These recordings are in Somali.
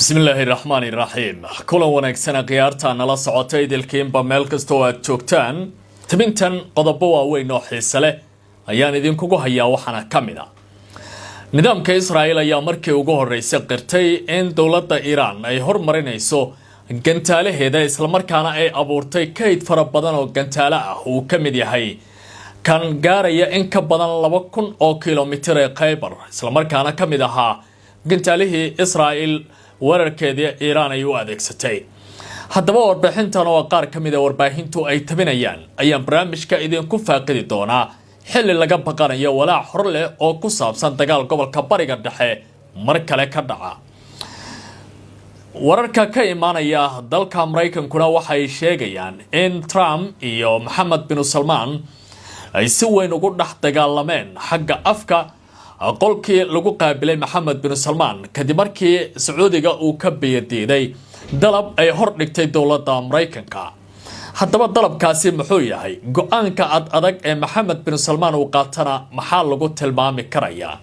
بسم الله الرحمن الرحيم كل ونكسنا قيارتا نلا سعوتي دلكين بميل كستو جوجتان تبنتن قضبوا waaweyn oo xiiso leh ayaan idinkugu hayaa waxana kamida nidaamka Israa'iil ayaa markii ugu horeysay qirtay in dawladda Iran ay hormarinayso gantaalaheeda isla markaana ay abuurtay kayd fara badan oo gantaala ah oo kamid yahay kan gaaraya in ka badan 2,000 oo kiiloomitir ee Khaybar isla markaana kamid ahaa gantaalihii Israa'iil wararkeedii Iran ay u adeegsatay haddaba warbixintan oo qaar kamid ah warbaahintu ay tabinayaan ayaan barnaamijka idinku faaqidi doonaa xilli laga baqanayo walaac hor leh oo ku saabsan dagaal gobolka bariga dhexe mar kale ka dhaca wararka ka imaanaya dalka Mareykankuna waxay sheegayaan in Trump iyo Mohammed bin Salman ay si weyn ugu dhex dagaalameen xagga afka qolkii lagu qaabilay Mohammed bin Salman kadib markii Sacuudiga uu ka biyadiiday dalab ay hor dhigtay dawladda Mareykanka haddaba dalabkaasi muxuu yahay go'aanka adag ee Mohammed bin Salman uu qaatana maxaa lagu tilmaami karayaa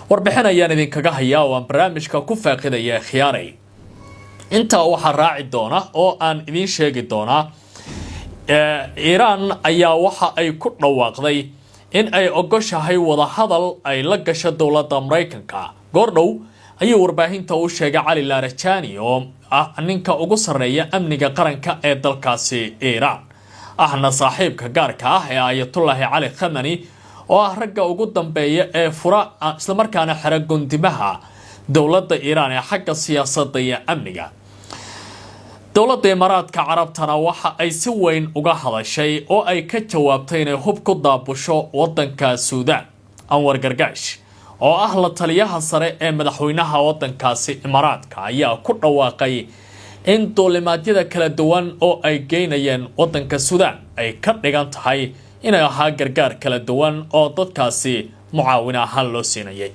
warbixin ayaan idinkaga hayaa oo barnaamijka ku faaqidaya khiyaaray inta waxa raaci doona oo aan idin sheegi doona Iran ayaa waxa ay ku dhawaaqday in ay ogoshahay wada hadal ay la gasho dawladda Mareykanka goordhow ayuu warbaahinta u sheegay Ali Larijani oo ninka ugu sareeya amniga qaranka ee dalkaasi Iran ahna saaxiibka gaarka ah ee Ayatollah Ali Khamenei oo ragga ugu dambeeya ee fura isla markaana xira gundimaha dawladda Iran ee xagga siyaasadda iyo amniga dawladda Imaaraadka Carabtana waxa ay si weyn uga hadashay oo ay ka jawaabtay inay hub ku daabusho wadanka Suudaan Anwar Gargash oo ah la taliyaha sare ee madaxweynaha wadankaasi Imaaraadka ayaa ku dhawaaqay in duulimaadyada kala duwan oo ay geynayeen wadanka Suudaan ay ka dhigan tahay inay ahaa gargaar kala duwan oo dadkaasi mucaawin ahaan loo siinayay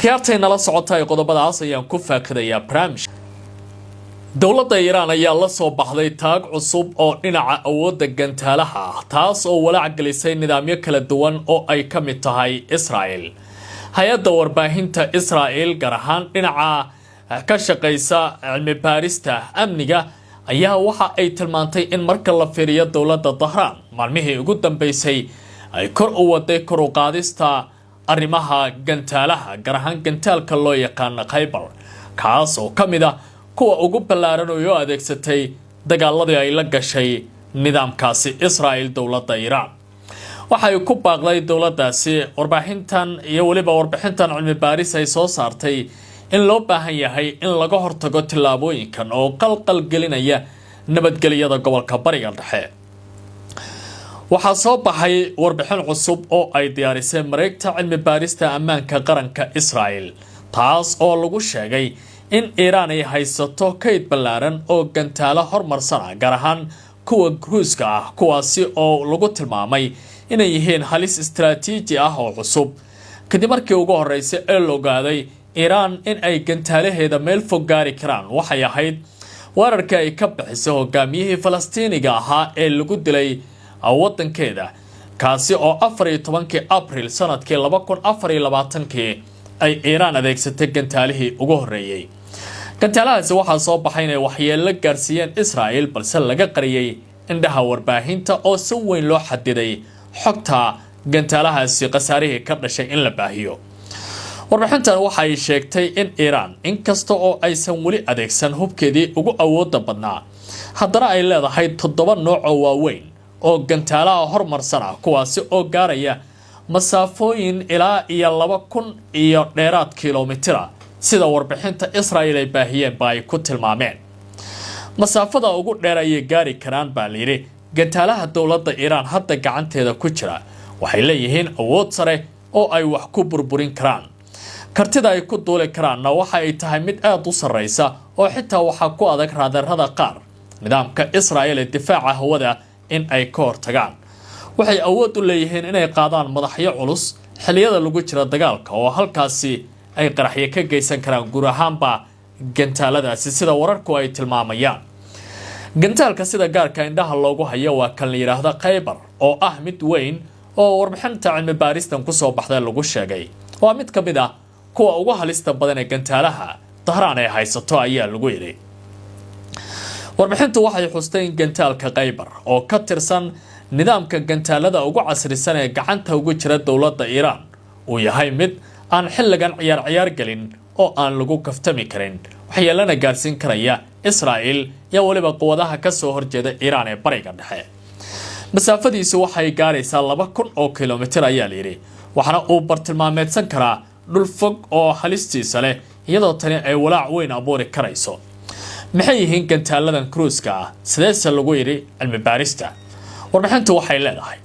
khiyaartayna la socotay qodobadaas ayaan ku faaqidayaa barnaamij dawladda Iran ayaa la soo baxday taag cusub oo dhinaca awoodda gantaalaha taas oo walaac gelisay nidaamyo kala duwan oo ay ka mid tahay Israa'iil hay'adda warbaahinta Israa'iil gaar ahaan dhinaca ka shaqeysa cilmi baarista amniga ayaa waxa ay tilmaantay in marka la fiiriyo dawladda Tehran maalmihii ugu dambeysay ay kor u waday kor u qaadista arrimaha gantaalaha gaar ahaan gantaalka loo yaqaan Khaybar kaas oo kamid ah kuwa ugu ballaaran oo adeegsatay dagaaladii ay la gashay nidaamkaasi Israa'iil dawladda Iran waxay ku baaqday dawladdaasi warbaahintan iyo waliba warbixintan cilmi baaris ay soo saartay in loo baahan yahay in laga hortago tilaabooyinkan oo qalqal gelinaya nabadgelyada gobolka bariga dhexe waxa soo baxay warbixin cusub oo ay diyaarisay mareegta cilmi baarista ammaanka qaranka Israa'iil taas oo lagu sheegay in Iran ay haysato kayd ballaaran oo gantaalo hormarsan gaar ahaan kuwa Ruuska ah kuwaasi oo lagu tilmaamay inay yihiin halis istiraatiiji ah oo cusub kadib markii ugu horeysay ee la ogaaday Iran in ay gantaalaheeda meel fog gaari karaan waxay ahayd wararka ay ka bixisay hogaamiyihii Falastiiniga ahaa ee lagu dilay wadankeeda kaasi oo 14 April sanadkii 2024 ay Iran adeegsatay gantaalihii ugu horeeyay gantaalahaasi waxaa soo baxay inay waxyeello gaarsiiyeen Israa'iil balse laga qariyay indhaha warbaahinta oo si weyn loo xadiday xogta gantaalahaasi qasaarihii ka dhashay in la baahiyo warbixintan waxay sheegtay in Iran inkasta oo aysan wali adeegsan hubkeedii ugu awoodda badnaa haddana ay leedahay 7 nooc oo waaweyn oo gantaalaha hormarsan ah kuwaasi oo gaaraya masaafooyin ilaa iyo 2,000 iyo dheeraad kiiloomitir sida warbixinta Israa'iil ay baahiyeen bay ku tilmaameen masaafada ugu dheer ay gaari karaan baa leeyahay gantaalaha dawladda Iran hadda gacanteeda ku jira waxay leeyihiin awood sare oo ay wax ku burburin karaan kartida ay ku duuli karaanna waxa ay tahay mid aad u sareysa oo xitaa waxa ku adag raadarada qaar nidaamka Israa'iil ee difaaca hawada in ay ka hortagaan waxay awood u leeyihiin inay qaadaan madaxyo culus xilliyada lagu jira dagaalka oo halkaasi ay qaraxyo ka geysan karaan guur ahaanba gantaaladaasi sida wararku ay tilmaamayaan gantaalka sida gaarka indhaha loogu hayo waa kan la yiraahdo Khaybar oo ah mid weyn oo warbixinta cilmi baaristan ku soo baxday lagu sheegay waa mid kamid ah kuwa ugu halista badan ee gantaalaha Tahraan ay haysato ayaa lagu yiri. Warbixintu waxay xustay in gantaalka Khaybar oo ka tirsan nidaamka gantaalada ugu casrisan ee gacanta ugu jira dowladda Iran uu yahay mid aan xilligan ciyaar galin oo aan lagu kaftami karin waxyeelana gaarsiin karaya Israa'iil iyo waliba quwadaha ka soo horjeeda Iran ee bariga dhexe. Masaafadiisu waxay gaaraysaa 2000 oo kiiloomitir ayaa la yiri, waxaana uu bartilmaameedsan karaa dhul fog oo halistiisa leh iyadoo tani ay walaac weyn abuuri karayso. maxay yihiin gantaaladan cruise-ka ah sideese lagu yiri cilmi baarista? Warbixintu waxay leedahay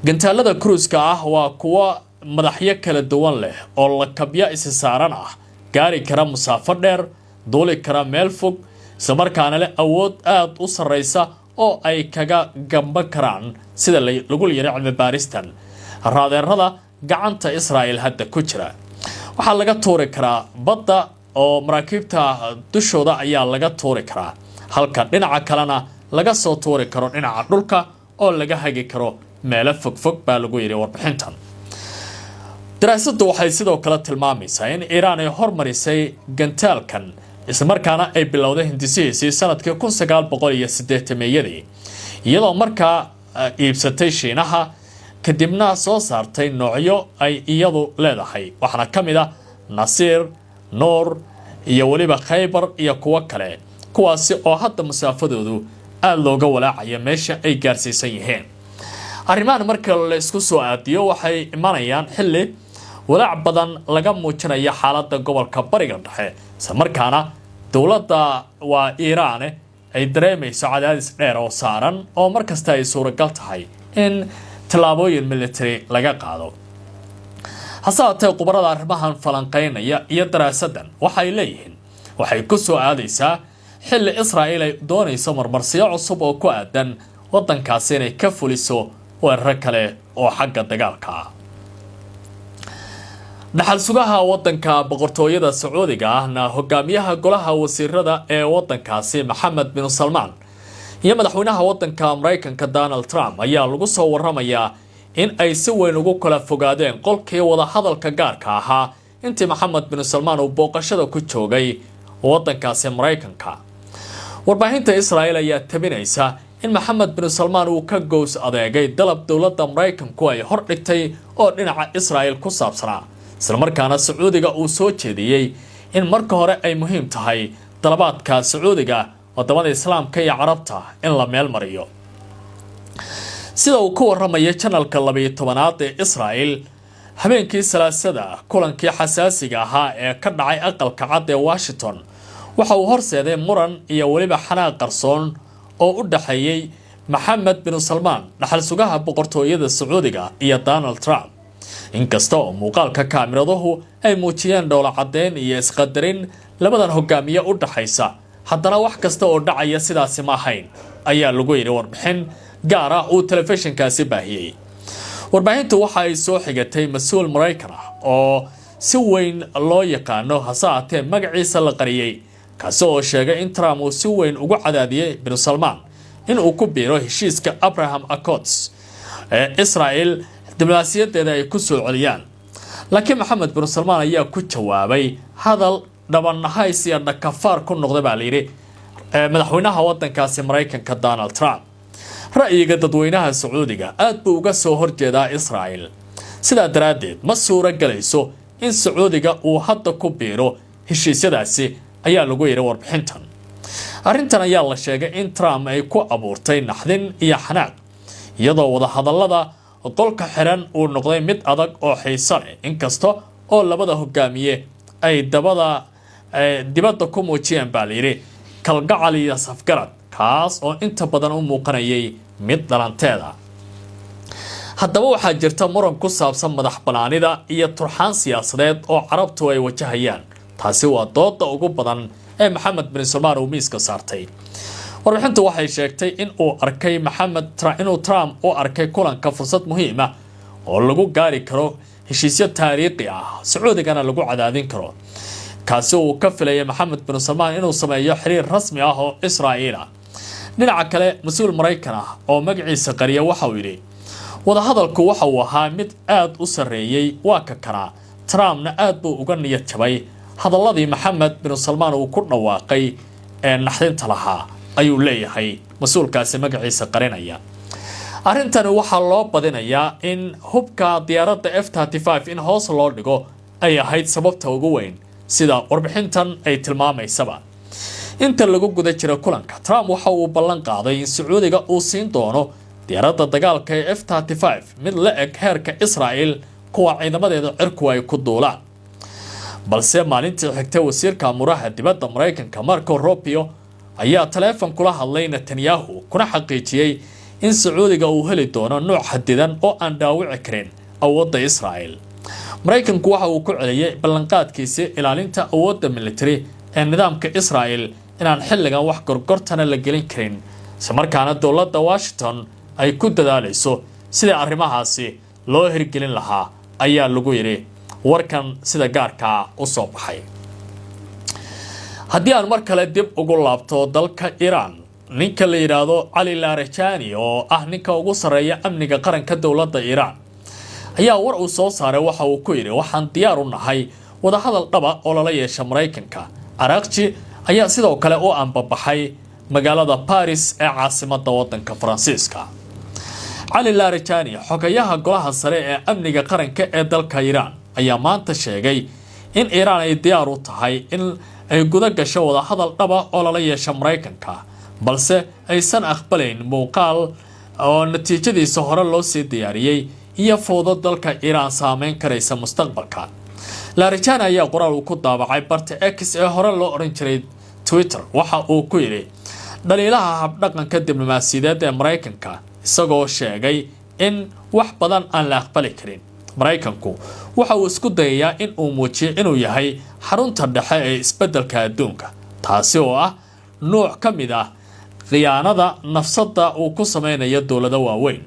gantaalada cruise-ka ah waa kuwa madaxyo kala duwan leh oo lakabya is saaran ah, gaari kara masaafo dheer, duuli kara meel fog, isla markaana leh awood aad u sareysa oo ay kaga gamba karaan sida lagu yiri cilmi baaristan raadeerada gacanta Israa'iil hadda ku jira. Waxaa laga tuuri karaa badda oo maraakiibta dushooda ayaa laga tuuri karaa, halka dhinaca kalena laga soo tuuri karo dhinaca dhulka oo laga hagi karo meelo fog baa lagu yiri warbixintan. Daraasadu waxay sidoo kale tilmaamaysaa in Iran ay hormarisay gantaalkan isla markaana ay bilowday hindisihiisii sanadkii 1980 iyadoo markaa iibsatay Shiinaha kadibna soo saartay noocyo ay iyadu leedahay, waxaana kamid ah Nasir, Noor iyo waliba Khaybar iyo kuwa kale, kuwaasi oo hadda masaafadoodu aad looga walaacayo meesha ay gaarsiisan yihiin. Arrimahan marka la isku soo aadiyo waxay imanayaan xilli walaac badan laga muujinayo xaaladda gobolka bariga dhexe, isla markaana dowladda waa Iran ay dareemayso cadaadis dheer oo saaran oo markasta ay suuragal tahay in tallaabooyin military laga qaado. hasaatee qubarada arrimahan falanqeynaya iyo daraasadan waxay leeyihiin waxay ku soo aadaysaa xilli Israa'iil ay doonayso marmarsiyo cusub oo ku aadan wadankaasi inay ka fuliso weerar kale oo xagga dagaalka ah. dhaxal sugaha wadanka boqortooyada Sacuudiga ahna hogaamiyaha golaha wasiirada ee wadankaasi Mohammed bin Salman iyo madaxweynaha wadanka Mareykanka Donald Trump ayaa lagu soo waramayaa in ay si weyn ugu kala fogaadeen qolkii wada hadalka gaarka ahaa intii Mohammed bin Salman uu booqashada ku joogay wadankaasi Mareykanka. Warbaahinta Israa'iil ayaa tabinaysa in Mohammed bin Salman uu ka goos adeegay dalab dowladda Mareykanku ay hor dhigtay oo dhinaca Israa'iil ku saabsanaa, isla markaana Sacuudiga uu soo jeediyay in marka hore ay muhiim tahay dalabaadka Sacuudiga wadamada Islaamka iyo Carabta in la meel mariyo. sida uu ku waramaya channelka 12aad ee Israa'iil habeenkii Salaasada kulankii xasaasiga ahaa ee ka dhacay aqalka cad ee Washington waxa uu horseeday muran iyo waliba xanaaq qarsoon oo u dhaxeeyay Mohammed bin Salman dhaxal sugaha boqortooyada Sacuudiga iyo Donald Trump. inkasta oo muuqaalka kaamiraduhu ay muujiyeen dhoola cadeyn iyo isqadarin labadan hogaamiye u dhaxaysa, haddana wax kasta oo dhacaya sidaasi ma ahayn ayaa lagu yiri warbixin gaar ah oo telefishinkaasi baahiyay. Warbaahintu waxa ay soo xigatay mas'uul Mareykan ah oo si weyn loo yaqaano hasaatee magaciisa la qariyay, kaasoo oo sheegay in Trump uu si weyn ugu cadaadiyay bin Salman in uu ku biiro heshiiska Abraham Accords ee Israa'iil diblomaasiyadeeda ay ku soo celiyaan. laakiin Mohammed bin Salman ayaa ku jawaabay hadal dhabanahays iyo dhakafaar ku noqday baa la yiri madaxweynaha wadankaasi Mareykanka Donald Trump. ra'yiga dadweynaha Sacuudiga aad buu uga soo horjeedaa Israa'iil, sidaa daraadeed ma suura galayso in Sacuudiga uu hadda ku biiro heshiisyadaasi ayaa lagu yiri warbixintan. arrintan ayaa la sheegay in Trump ay ku abuurtay naxdin iyo xanaaq, iyadoo wada hadallada qolka xiran uu noqday mid adag oo xiiso leh, inkasta oo labada hogaamiye ay dibadda ku muujiyeen baa la yiri kalgacal iyo safgarad, kaas oo inta badan u muuqanayay mid dhalanteeda. haddaba waxaa jirta muran ku saabsan madax banaanida iyo turxaan siyaasadeed oo Carabtu ay wajahayaan. taasi waa dooda ugu badan ee Mohammed bin Salman uu miiska saartay. warbixintu waxay sheegtay in uu arkay inuu Trump u arkay kulanka fursad muhiim ah oo lagu gaari karo heshiisyo taariikhi ah, Sacuudigana lagu cadaadin karo, kaasi uu ka filayay Mohammed bin Salman inuu sameeyo xiriir rasmi ah oo Israa'iil ah. dhinaca kale mas'uul Mareykan ah oo magaciisa qariya waxa uu yiri wada hadalku waxa uu ahaa mid aad u sareeyay waa ka kana Trumpna aad buu uga niyad jabay hadalladii maxamed bin salmaan uu ku dhawaaqay ee naxdinta lahaa ayuu leeyahay mas-uulkaasi magaciisa qarinaya. arrintani waxaa loo badinayaa in hubka diyaaradda F-35 in hoos loo dhigo ay ahayd sababta ugu weyn sida warbixintan ay tilmaamaysaba. inta lagu guda jira kulanka, Trump waxa uu ballan qaaday in Sacuudiga uu siin doono diyaaradda dagaalka ee F-35 mid la eg heerka Israel kuwa ciidamadeeda cirku ay ku duulaan. balse maalintii xigtay wasiirka amuraha dibadda Mareykanka Marco Rubio ayaa teleefon kula hadlay Netanyahu kuna xaqiijiyay in Sacuudiga uu heli doono nooc xadidan oo aan dhaawici karin awoodda Israel. Mareykanku waxa uu ku celiyay ballanqaadkiisa ilaalinta awoodda military ee nidaamka Israel inaan xilligan wax gorgortana la gelin karin, isla markaana dowladda Washington ay ku dadaalayso sida arrimahaasi loo hirgelin lahaa ayaa lagu yiri warkan sida gaarka u soo baxay. haddii aan mar kale dib ugu laabto dalka Iran, ninka la yiraahdo Ali Larijani oo ah ninka ugu sareeya amniga qaranka dowladda Iran ayaa war uu soo saaray waxa uu ku yiri waxaan diyaar u nahay wada hadal dhaba oo lala yeesho Mareykanka. Araghchi ayaa sidoo kale u anbabaxay magaalada Paris ee caasimadda waddanka Faransiiska. Ali Larijani, xogayaha golaha sare ee amniga qaranka ee dalka Iran, ayaa maanta sheegay in Iran ay diyaar u tahay in ay guda gasho wada hadal dhaba oo lala yeesho Mareykanka, balse aysan aqbalayn muuqaal oo natiijadiisa hore loo sii diyaariyay iyo fowdo dalka Iran saameyn karaysa mustaqbalka. Larijani ayaa qoraal uu ku daabacay barta X ee hore loo oran jiray Twitter waxa uu ku yiri dhaliilaha habdhaqanka diblomaasiyadeed ee Mareykanka, isagoo sheegay in wax badan aan la aqbali karin. Mareykanku waxa uu isku dayayaa in uu muujiyo inuu yahay xarunta dhexe ee isbeddelka adduunka, taasi oo ah nooc ka mid ah khiyaanada nafsada uu ku sameynayo dowlado waaweyn.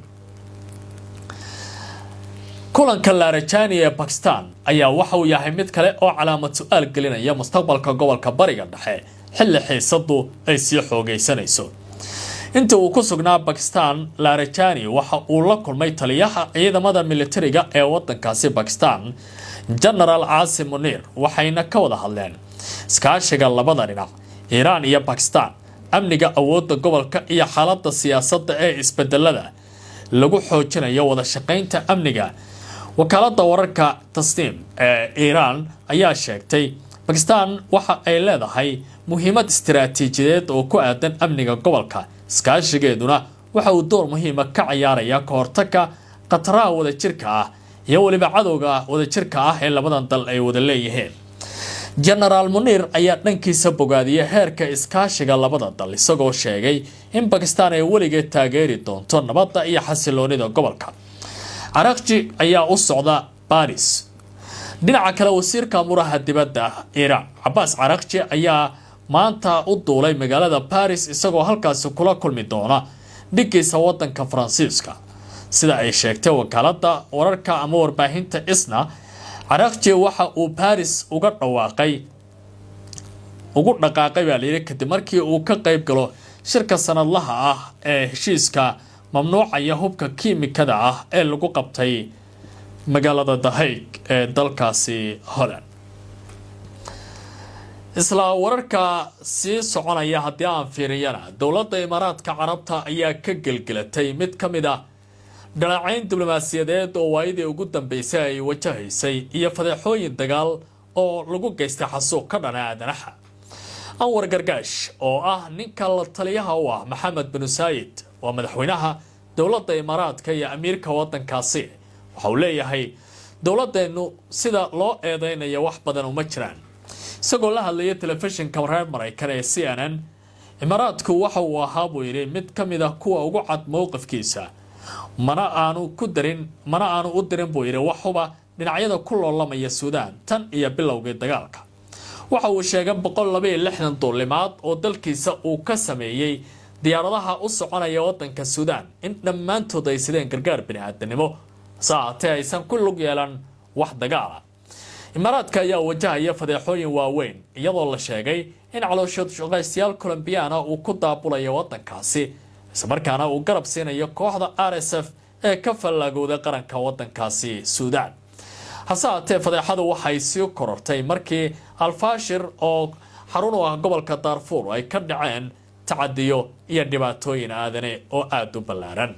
kulanka Larijani ee Pakistan ayaa waxa uu yahay mid kale oo calaamad su'aal gelinaya mustaqbalka gobolka Bariga Dhexe xilli xiisadu ay sii xoogaysanayso. inta uu ku sugnaa Pakistan, Larijani waxa uu la kulmay taliyaha ciidamada militariga ee waddankaasi Pakistan, General Asim Munir, waxayna ka wada hadleen iskaashiga labada dhinac, Iran iyo Pakistan, amniga awoodda gobolka iyo xaaladda siyaasadda ee isbedelada lagu xoojinayo wada shaqaynta amniga. wakaaladda wararka Tasnim ee Iran ayaa sheegtay Pakistan waxa ay leedahay muhiimad istiraatiijiyadeed oo ku aadan amniga gobolka, iskaashigeeduna waxa uu door muhiim ah ka ciyaarayaa ka hortagga qataraha wadajirka ah iyo waliba cadowga wadajirka ah ee labadan dal ay wada leeyihiin. General Munir ayaa dhankiisa bogaadiyay heerka iskaashiga labada dal, isagoo sheegay in Pakistan ay weligeed taageeri doonto nabadda iyo xasiloonida gobolka. Araghchi ayaa u socda Paris. dhinaca kale, wasiirka amuraha dibadda Iran Abbas Araghchi ayaa maanta u duulay magaalada Paris, isagoo halkaasi kula kulmi doona dhiggiisa waddanka Faransiiska. sida ay sheegtay wakaaladda wararka ama warbaahinta ISNA, Araghchi waxa uu Paris ugu dhaqaaqay baa la yiri kadib markii uu ka qayb galo shirka sanadlaha ah ee heshiiska mamnuucaya hubka kiimikada ah ee lagu qabtay magaalada The Hague ee dalkaasi Holland. isla wararka sii soconaya haddii aan fiiriyana, dowladda Imaaraadka Carabta ayaa ka gelgelatay mid ka mid ah dhaleecayn diblomaasiyadeed oo waayadii ugu dambeysay ay wajahaysay iyo fadeexooyin dagaal oo lagu geystay xasuuq ka dhana aadanaha. Anwar Gargash oo ah ninka la taliyaha u ah Maxamed bin Saayid waa madaxweynaha dowladda Imaaraadka iyo amiirka waddankaasi, waxa uu leeyahay dowladdeenu sida loo eedeynayo wax badan uma jiraan. isagoo la hadlaya telefishinka reer Mareykan ee CNN, Imaaraadku waxa uu ahaa buu yiri mid ka mid ah kuwa ugu cad mowqifkiisa, mana aanu u dirin buu yiri wax huba dhinacyada ku loolamaya Suudaan tan iyo bilowgii dagaalka. waxa uu sheegay 162 duulimaad oo dalkiisa uu ka sameeyay diyaaradaha u soconaya waddanka Suudaan in dhammaantood ay sideen gargaar bini'aadanimo, saacadii aysan ku lug yeelan wax dagaal ah. Imaaraadka ayaa wajahaya fadeexooyin waaweyn, iyadoo la sheegay in calooshood shaqaystayaal Colombiana uu ku daabulayo waddankaasi, isla markaana uu garab siinayo kooxda RSF ee ka fallaagowday qaranka waddankaasi Suudaan. hase haatee fadeexadu waxay sii korortay markii Al-Fashir oo xarun u ah gobolka Darfur ay ka dhaceen tacadiyo iyo dhibaatooyin aadane oo aad u ballaaran